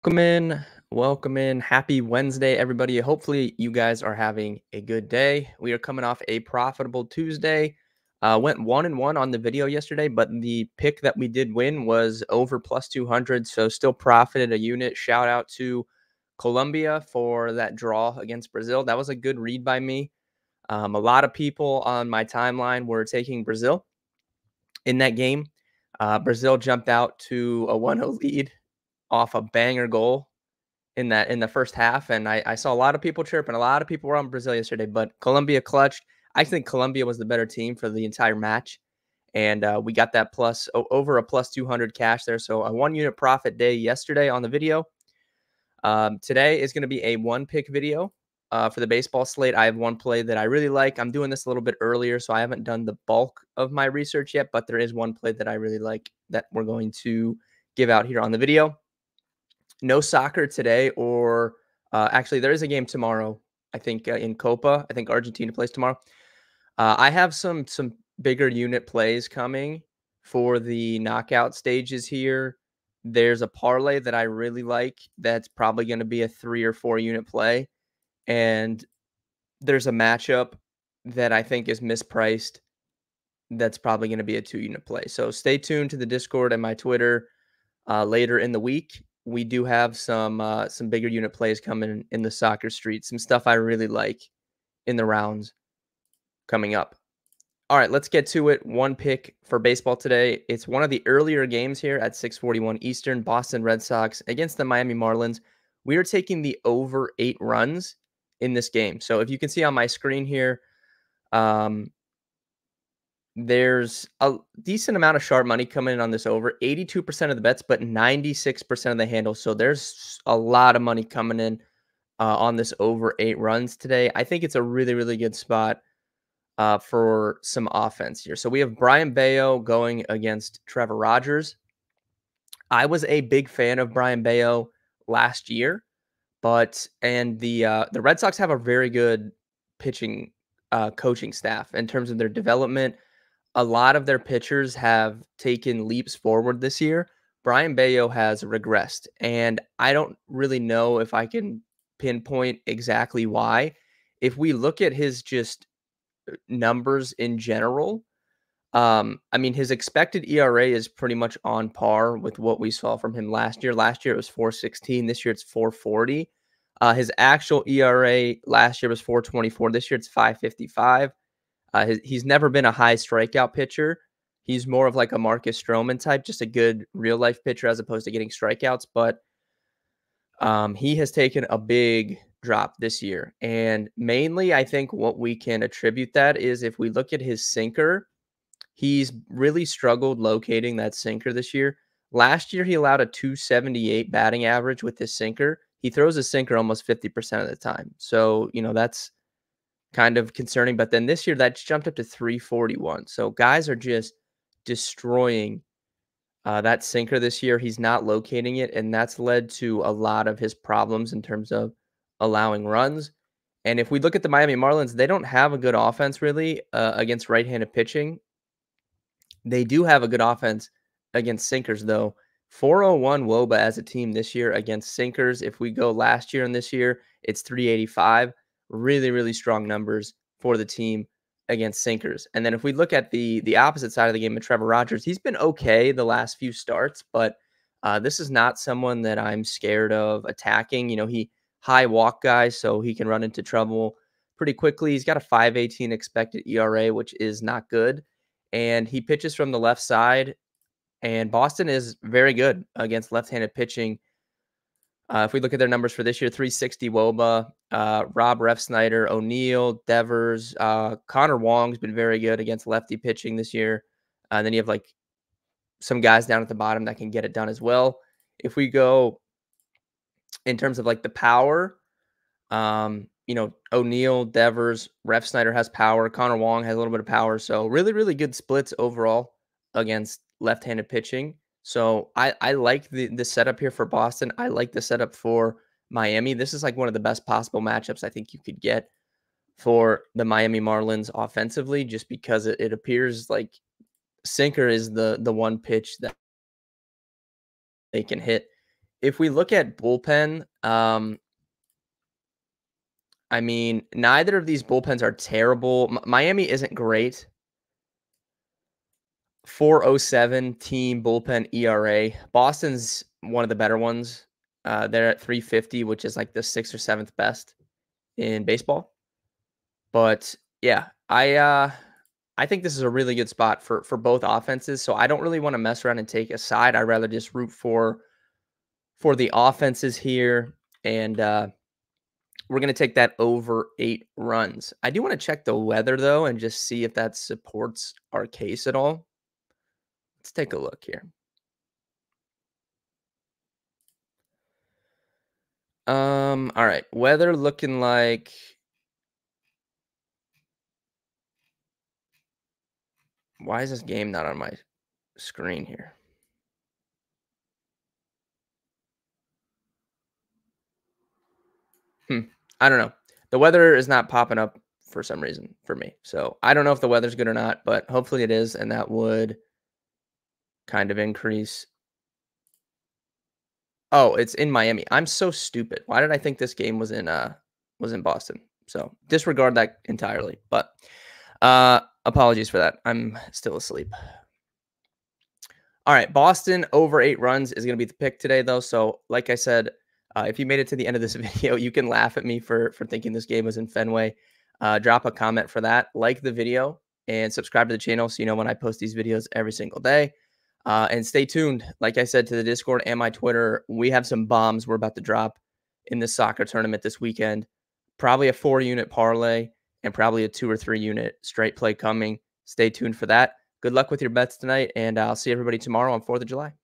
Welcome in. Welcome in. Happy Wednesday, everybody. Hopefully, you guys are having a good day. We are coming off a profitable Tuesday. Went 1-1 on the video yesterday, but the pick that we did win was over plus 200. So, still profited a unit. Shout out to Colombia for that draw against Brazil. That was a good read by me. A lot of people on my timeline were taking Brazil in that game. Brazil jumped out to a 1-0 lead off a banger goal in the first half, and I saw a lot of people chirping. A lot of people were on Brazil yesterday, but Colombia clutched. I think Colombia was the better team for the entire match, and we got that over a plus 200 cash there. So a 1 unit profit day yesterday on the video. Today is going to be a one pick video for the baseball slate. I have one play that I really like. I'm doing this a little bit earlier, so I haven't done the bulk of my research yet, but there is one play that I really like that we're going to give out here on the video. No soccer today, or actually, there is a game tomorrow. I think in Copa. I think Argentina plays tomorrow. I have some bigger unit plays coming for the knockout stages here. There's a parlay that I really like. That's probably going to be a 3 or 4 unit play, and there's a matchup that I think is mispriced. That's probably going to be a 2 unit play. So stay tuned to the Discord and my Twitter later in the week. We do have some bigger unit plays coming in the soccer street. Some stuff I really like in the rounds coming up. All right, let's get to it. One pick for baseball today. It's one of the earlier games here at 6:41 Eastern. Boston Red Sox against the Miami Marlins. We are taking the over 8 runs in this game. So if you can see on my screen here, there's a decent amount of sharp money coming in on this over. 82% of the bets, but 96% of the handle. So there's a lot of money coming in on this over 8 runs today. I think it's a really, really good spot for some offense here. So we have Brian Bayo going against Trevor Rogers. I was a big fan of Brian Bayo last year, and the Red Sox have a very good pitching coaching staff in terms of their development. A lot of their pitchers have taken leaps forward this year. Brian Bayo has regressed, and I don't really know if I can pinpoint exactly why. If we look at his just numbers in general, I mean, his expected ERA is pretty much on par with what we saw from him last year. Last year it was 4.16. This year it's 4.40. His actual ERA last year was 4.24. This year it's 5.55. He's never been a high strikeout pitcher. He's more of like a Marcus Stroman type, just a good real life pitcher as opposed to getting strikeouts. But he has taken a big drop this year. And mainly, I think what we can attribute that is if we look at his sinker, he's really struggled locating that sinker this year. Last year, he allowed a 278 batting average with his sinker. He throws a sinker almost 50% of the time. So, that's kind of concerning. But then this year, that's jumped up to 341. So guys are just destroying that sinker this year. He's not locating it, and that's led to a lot of his problems in terms of allowing runs. And if we look at the Miami Marlins, they don't have a good offense really against right-handed pitching. They do have a good offense against sinkers, though. 401 WOBA as a team this year against sinkers. If we go last year and this year, it's 385. Really, really strong numbers for the team against sinkers. And then if we look at the opposite side of the game with Trevor Rogers, he's been okay the last few starts, but this is not someone that I'm scared of attacking. He high walk guy, so he can run into trouble pretty quickly. He's got a 5.18 expected ERA, which is not good. And he pitches from the left side, and Boston is very good against left-handed pitching. If we look at their numbers for this year, 360 WOBA, Rob Refsnyder, O'Neill, Devers, Connor Wong's been very good against lefty pitching this year. And then you have like some guys down at the bottom that can get it done as well. If we go in terms of like the power, O'Neill, Devers, Refsnyder has power. Connor Wong has a little bit of power. So really, really good splits overall against left-handed pitching. So I like the setup here for Boston. I like the setup for Miami. This is like one of the best possible matchups I think you could get for the Miami Marlins offensively, just because it appears like sinker is the one pitch that they can hit If we look at bullpen, I mean, neither of these bullpens are terrible. Miami isn't great. 4.07 team bullpen ERA. Boston's one of the better ones. They're at 3.50, which is like the sixth or seventh best in baseball. But yeah, I think this is a really good spot for both offenses. So I don't really want to mess around and take a side. I'd rather just root for the offenses here. And we're going to take that over 8 runs. I do want to check the weather, though, and just see if that supports our case at all. Let's take a look here. All right. Weather looking like why is this game not on my screen here? I don't know. The weather is not popping up for some reason for me. So I don't know if the weather's good or not, but hopefully it is, and that would kind of increase. Oh, it's in Miami. I'm so stupid. Why did I think this game was in Boston? So disregard that entirely. But apologies for that. I'm still asleep. All right, Boston over 8 runs is going to be the pick today, though. So, like I said, if you made it to the end of this video, you can laugh at me for thinking this game was in Fenway. Drop a comment for that, like the video, and subscribe to the channel so you know when I post these videos every single day. And stay tuned, like I said, to the Discord and my Twitter. We have some bombs we're about to drop in this soccer tournament this weekend. Probably a 4-unit parlay and probably a 2 or 3-unit straight play coming. Stay tuned for that. Good luck with your bets tonight, and I'll see everybody tomorrow on 4th of July.